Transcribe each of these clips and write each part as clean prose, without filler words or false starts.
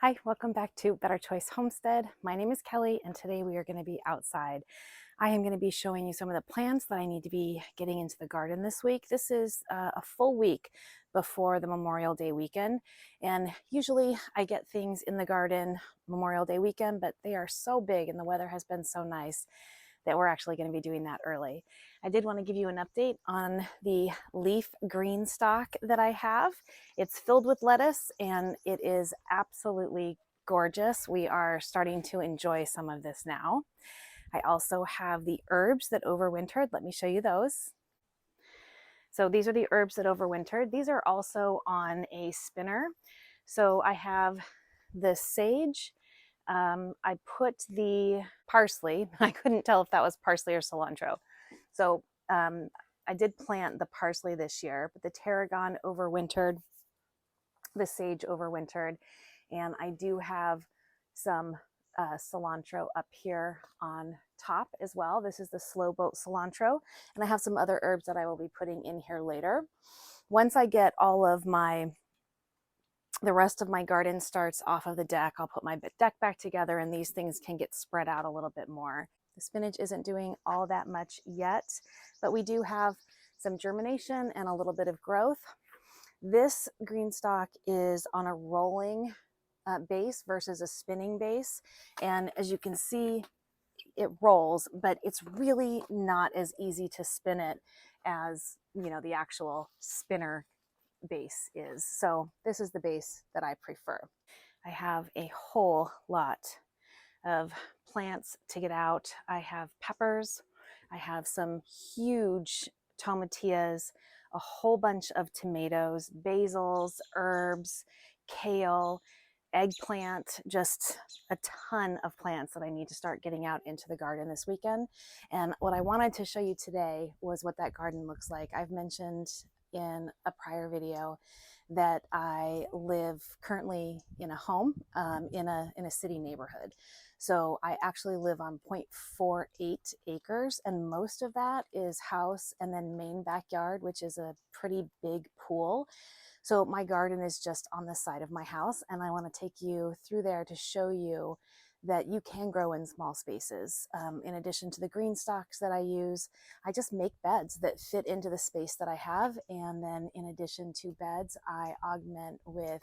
Hi, welcome back to Better Choice Homestead. My name is Kelly, and today we are going to be outside. I am going to be showing you some of the plants that I need to be getting into the garden this week. This is a full week before the Memorial Day weekend, and usually I get things in the garden Memorial Day weekend, but they are so big and the weather has been so nice that we're actually going to be doing that early. I did want to give you an update on the leaf green stock that I have. It's filled with lettuce and it is absolutely gorgeous. We are starting to enjoy some of this now. I also have the herbs that overwintered. Let me show you those. So these are the herbs that overwintered. These are also on a spinner. So I have the sage. I put the parsley. I couldn't tell if that was parsley or cilantro. So I did plant the parsley this year, but the tarragon overwintered, the sage overwintered, and I do have some cilantro up here on top as well. This is the slow boat cilantro, and I have some other herbs that I will be putting in here later. Once I get all of the rest of my garden starts off of the deck, I'll put my deck back together and these things can get spread out a little bit more. The spinach isn't doing all that much yet, but we do have some germination and a little bit of growth. This green stalk is on a rolling base versus a spinning base. And as you can see, it rolls, but it's really not as easy to spin it as, the actual spinner base is. So this is the base that I prefer. I have a whole lot of plants to get out. I have peppers. I have some huge tomatillas, a whole bunch of tomatoes, basils, herbs, kale, eggplant, just a ton of plants that I need to start getting out into the garden this weekend. And what I wanted to show you today was what that garden looks like. I've mentioned in a prior video that I live currently in a home in a city neighborhood. So I actually live on 0.48 acres, and most of that is house and then main backyard, which is a pretty big pool. So my garden is just on the side of my house, and I want to take you through there to show you that you can grow in small spaces. In addition to the green stalks that I use, I just make beds that fit into the space that I have. And then in addition to beds, I augment with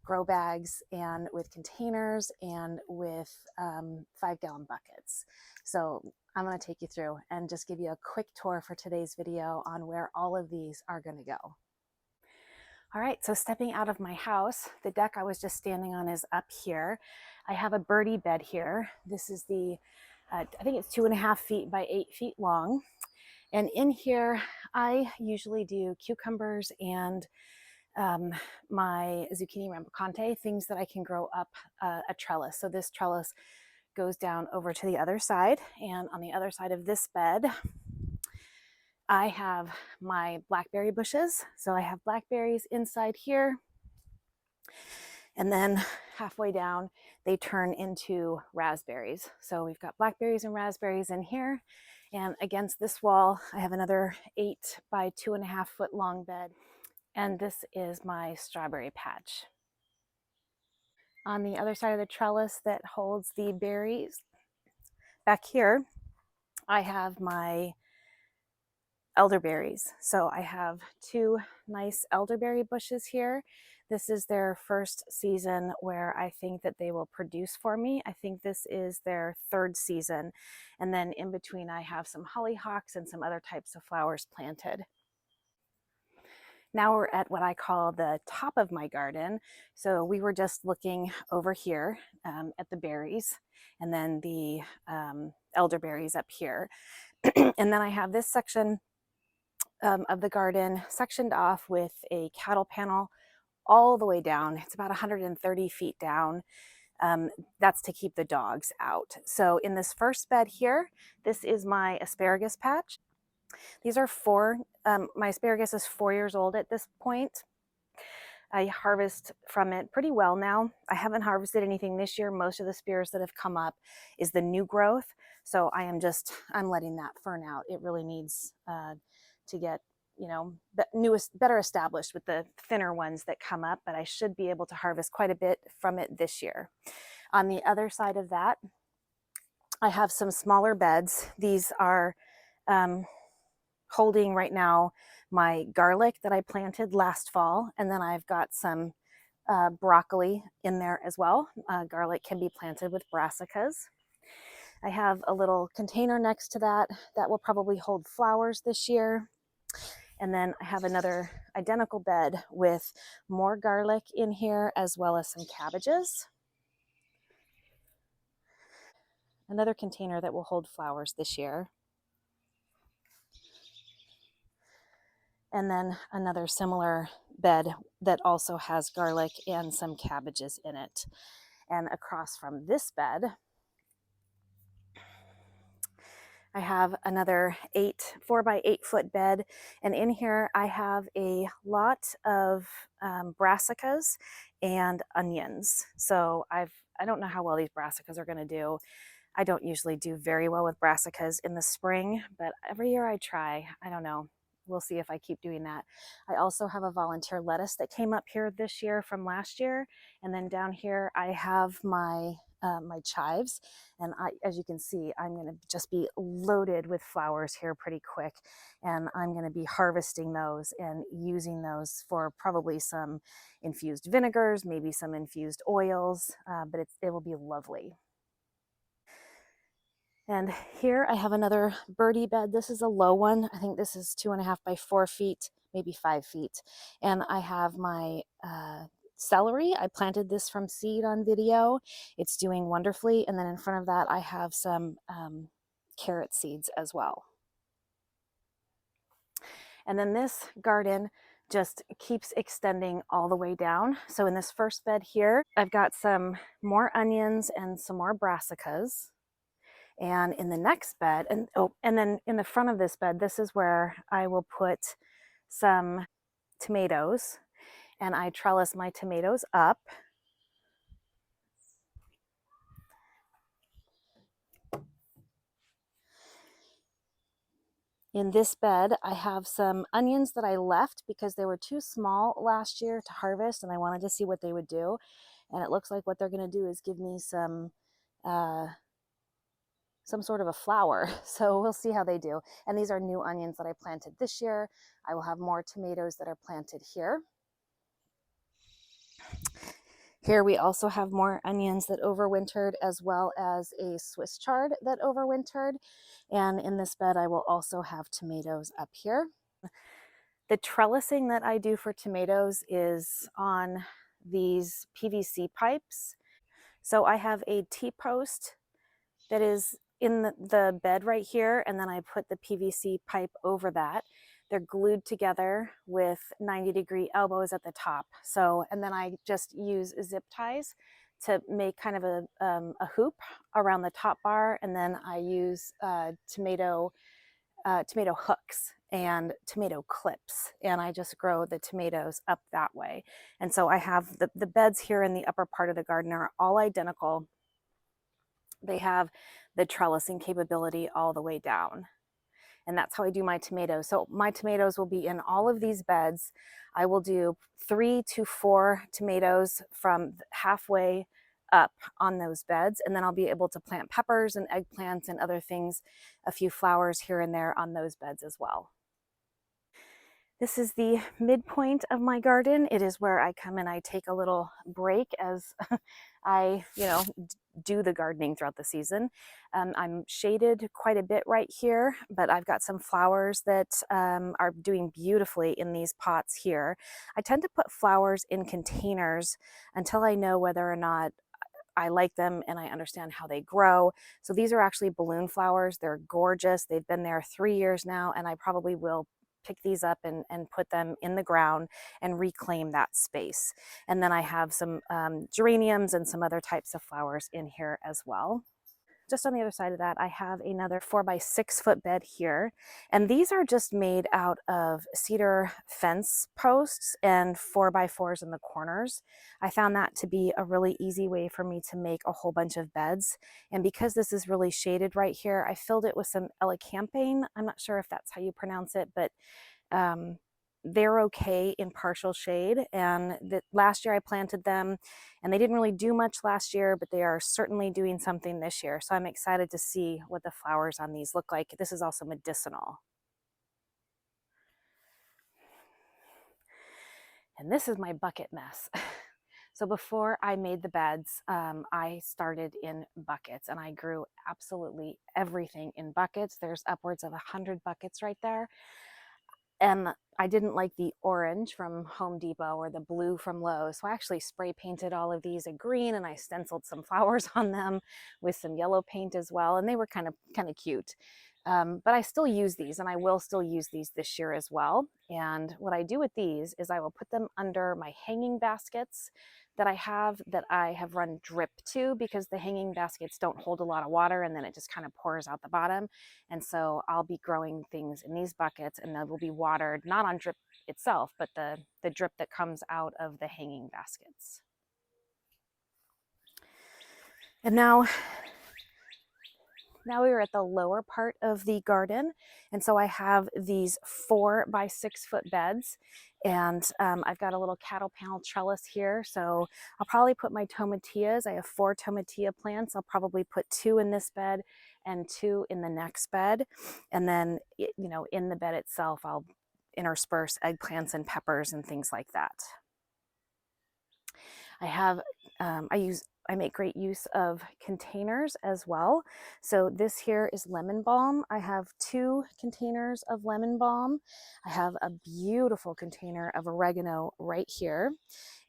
grow bags and with containers and with 5-gallon buckets. So I'm going to take you through and just give you a quick tour for today's video on where all of these are going to go. All right, so stepping out of my house, the deck I was just standing on is up here. I have a birdie bed here. This is I think it's 2.5 feet by 8 feet long. And in here, I usually do cucumbers and my zucchini rampicante, things that I can grow up a trellis. So this trellis goes down over to the other side. And on the other side of this bed, I have my blackberry bushes. So I have blackberries inside here. And then halfway down, they turn into raspberries. So we've got blackberries and raspberries in here. And against this wall, I have another 8 by 2.5 foot long bed. And this is my strawberry patch. On the other side of the trellis that holds the berries, back here, I have my elderberries. So I have 2 nice elderberry bushes here. This is their first season where I think that they will produce for me. I think this is their 3rd season. And then in between I have some hollyhocks and some other types of flowers planted. Now we're at what I call the top of my garden. So we were just looking over here at the berries and then the elderberries up here. And then I have this section of the garden sectioned off with a cattle panel all the way down. It's about 130 feet down. That's to keep the dogs out. So in this first bed here, this is my asparagus patch. These are my asparagus is 4 years old at this point. I harvest from it pretty well now. I haven't harvested anything this year. Most of the spears that have come up is the new growth. So I'm letting that fern out. It really needs to get newest, better established with the thinner ones that come up, but I should be able to harvest quite a bit from it this year. On the other side of that, I have some smaller beds. These are holding right now my garlic that I planted last fall, and then I've got some broccoli in there as well. Garlic can be planted with brassicas. I have a little container next to that that will probably hold flowers this year. And then I have another identical bed with more garlic in here as well as some cabbages. Another container that will hold flowers this year. And then another similar bed that also has garlic and some cabbages in it. And across from this bed, I have another 4 by 8 foot bed. And in here, I have a lot of brassicas and onions. So I don't know how well these brassicas are going to do. I don't usually do very well with brassicas in the spring, but every year I try. I don't know. We'll see if I keep doing that. I also have a volunteer lettuce that came up here this year from last year. And then down here, I have my chives. And as you can see, I'm going to just be loaded with flowers here pretty quick. And I'm going to be harvesting those and using those for probably some infused vinegars, maybe some infused oils, but it will be lovely. And here I have another birdie bed. This is a low one. I think this is 2.5 by 4 feet, maybe 5 feet. And I have my celery. I planted this from seed on video. It's doing wonderfully. And then in front of that, I have some carrot seeds as well. And then this garden just keeps extending all the way down. So in this first bed here, I've got some more onions and some more brassicas. And in the next bed, and then in the front of this bed, this is where I will put some tomatoes, and I trellis my tomatoes up. In this bed, I have some onions that I left because they were too small last year to harvest, and I wanted to see what they would do. And it looks like what they're going to do is give me some sort of a flower. So we'll see how they do. And these are new onions that I planted this year. I will have more tomatoes that are planted here. Here we also have more onions that overwintered, as well as a Swiss chard that overwintered. And in this bed, I will also have tomatoes up here. The trellising that I do for tomatoes is on these PVC pipes. So I have a T-post that is in the bed right here, and then I put the PVC pipe over that. They're glued together with 90-degree elbows at the top. So, and then I just use zip ties to make kind of a hoop around the top bar, and then I use tomato hooks and tomato clips, and I just grow the tomatoes up that way. And so I have the beds here in the upper part of the garden are all identical. They have the trellising capability all the way down. And that's how I do my tomatoes. So my tomatoes will be in all of these beds. I will do 3 to 4 tomatoes from halfway up on those beds. And then I'll be able to plant peppers and eggplants and other things, a few flowers here and there on those beds as well. This is the midpoint of my garden. It is where I come and I take a little break as I, do the gardening throughout the season. I'm shaded quite a bit right here, but I've got some flowers that are doing beautifully in these pots here. I tend to put flowers in containers until I know whether or not I like them and I understand how they grow. So these are actually balloon flowers. They're gorgeous. They've been there 3 years now, and I probably will pick these up and put them in the ground and reclaim that space. And then I have some geraniums and some other types of flowers in here as well. Just on the other side of that, I have another 4 by 6 foot bed here. And these are just made out of cedar fence posts and 4 by 4s in the corners. I found that to be a really easy way for me to make a whole bunch of beds. And because this is really shaded right here, I filled it with some elecampane. I'm not sure if that's how you pronounce it, but they're okay in partial shade. And last year I planted them and they didn't really do much last year, but they are certainly doing something this year. So I'm excited to see what the flowers on these look like. This is also medicinal. And this is my bucket mess. So before I made the beds, I started in buckets and I grew absolutely everything in buckets. There's upwards of 100 buckets right there. And I didn't like the orange from Home Depot or the blue from Lowe's. So I actually spray painted all of these a green and I stenciled some flowers on them with some yellow paint as well. And they were kind of cute. But I still use these and I will still use these this year as well. And what I do with these is I will put them under my hanging baskets that I have run drip to, because the hanging baskets don't hold a lot of water and then it just kind of pours out the bottom. And so I'll be growing things in these buckets and they will be watered, not on drip itself, but the drip that comes out of the hanging baskets. And now we are at the lower part of the garden. And so I have these 4 by 6 foot beds. And I've got a little cattle panel trellis here. So I'll probably put my tomatillas. I have 4 tomatilla plants. I'll probably put 2 in this bed and 2 in the next bed. And then, in the bed itself, I'll intersperse eggplants and peppers and things like that. I make great use of containers as well. So this here is lemon balm. I have 2 containers of lemon balm. I have a beautiful container of oregano right here.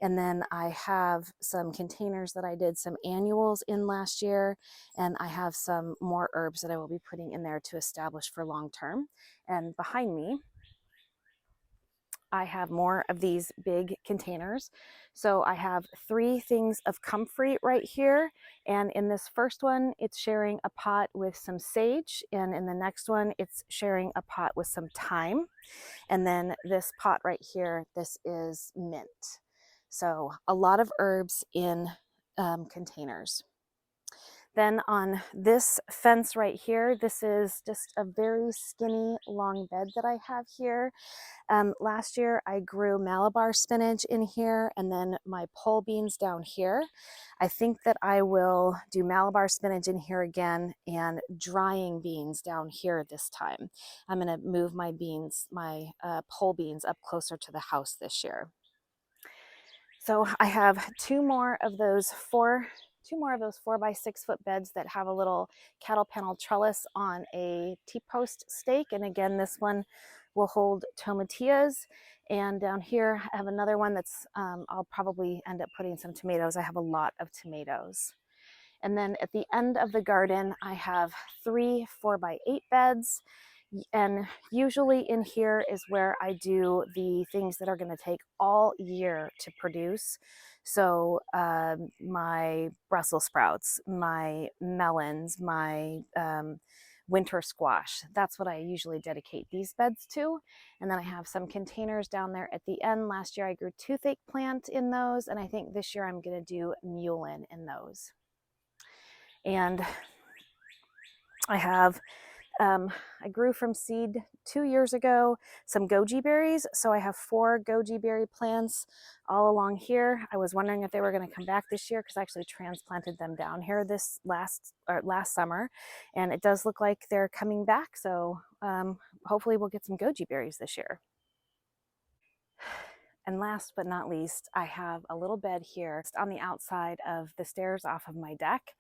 And then I have some containers that I did some annuals in last year. And I have some more herbs that I will be putting in there to establish for long term. And behind me, I have more of these big containers. So I have 3 things of comfrey right here. And in this first one, it's sharing a pot with some sage. And in the next one, it's sharing a pot with some thyme. And then this pot right here, this is mint. So a lot of herbs in containers. Then on this fence right here, this is just a very skinny long bed that I have here. Last year I grew Malabar spinach in here and then my pole beans down here. I think that I will do Malabar spinach in here again and drying beans down here this time. I'm going to move my pole beans up closer to the house this year. So I have 2 more of those 4 by 6 foot beds that have a little cattle panel trellis on a T-post stake. And again, this one will hold tomatillas. And down here, I have another one that's, I'll probably end up putting some tomatoes. I have a lot of tomatoes. And then at the end of the garden, I have 3 4 by 8 beds. And usually in here is where I do the things that are going to take all year to produce. So my Brussels sprouts, my melons, my winter squash. That's what I usually dedicate these beds to. And then I have some containers down there at the end. Last year I grew toothache plant in those. And I think this year I'm going to do mullein in those. And I grew from seed 2 years ago some goji berries. So I have 4 goji berry plants all along here. I was wondering if they were going to come back this year because I actually transplanted them down here this last summer. And it does look like they're coming back. So hopefully we'll get some goji berries this year. And last but not least, I have a little bed here on the outside of the stairs off of my deck.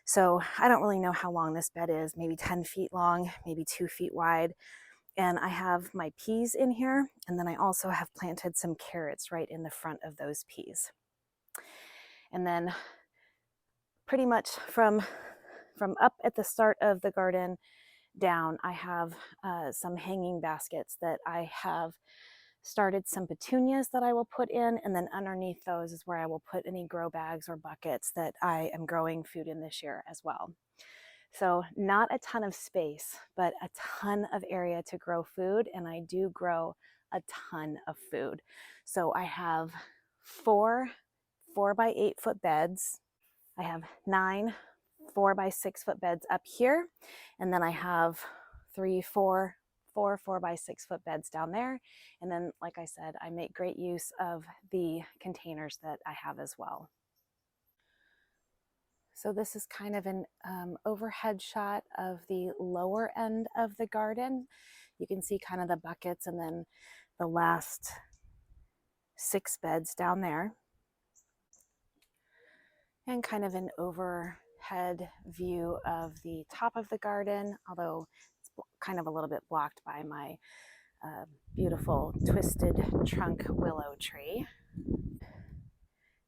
So I don't really know how long this bed is, maybe 10 feet long, maybe 2 feet wide. And I have my peas in here. And then I also have planted some carrots right in the front of those peas. And then pretty much from up at the start of the garden down, I have some hanging baskets that I have started some petunias that I will put in, and then underneath those is where I will put any grow bags or buckets that I am growing food in this year as well. So not a ton of space, but a ton of area to grow food, and I do grow a ton of food. So I have 4 4 by 8 foot beds. I have 9 4 by 6 foot beds up here, and then I have 3 4 four 4 by 6 foot beds down there. And then, like I said, I make great use of the containers that I have as well. So this is kind of an overhead shot of the lower end of the garden. You can see kind of the buckets and then the last 6 beds down there. And kind of an overhead view of the top of the garden, although it's kind of a little bit blocked by my beautiful twisted trunk willow tree.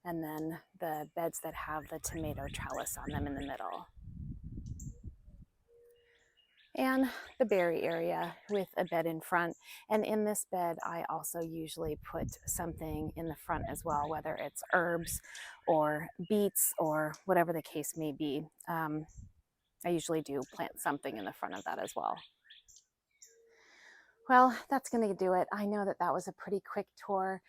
And then the beds that have the tomato trellis on them in the middle. And the berry area with a bed in front. And in this bed, I also usually put something in the front as well, whether it's herbs or beets or whatever the case may be. I usually do plant something in the front of that as well. Well, that's going to do it. I know that that was a pretty quick tour,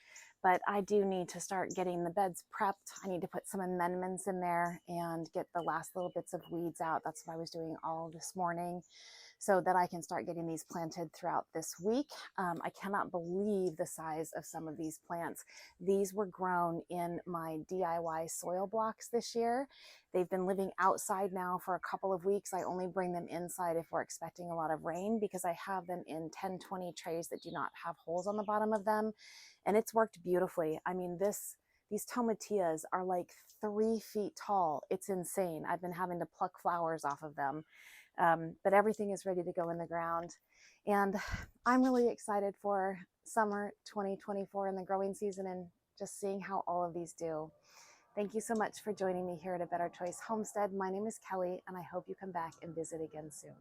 but I do need to start getting the beds prepped. I need to put some amendments in there and get the last little bits of weeds out. That's what I was doing all this morning, so that I can start getting these planted throughout this week. I cannot believe the size of some of these plants. These were grown in my DIY soil blocks this year. They've been living outside now for a couple of weeks. I only bring them inside if we're expecting a lot of rain, because I have them in 10-20 trays that do not have holes on the bottom of them. And it's worked beautifully. I mean, these tomatillas are like 3 feet tall. It's insane. I've been having to pluck flowers off of them. But everything is ready to go in the ground. And I'm really excited for summer 2024 and the growing season and just seeing how all of these do. Thank you so much for joining me here at A Better Choice Homestead. My name is Kelly, and I hope you come back and visit again soon.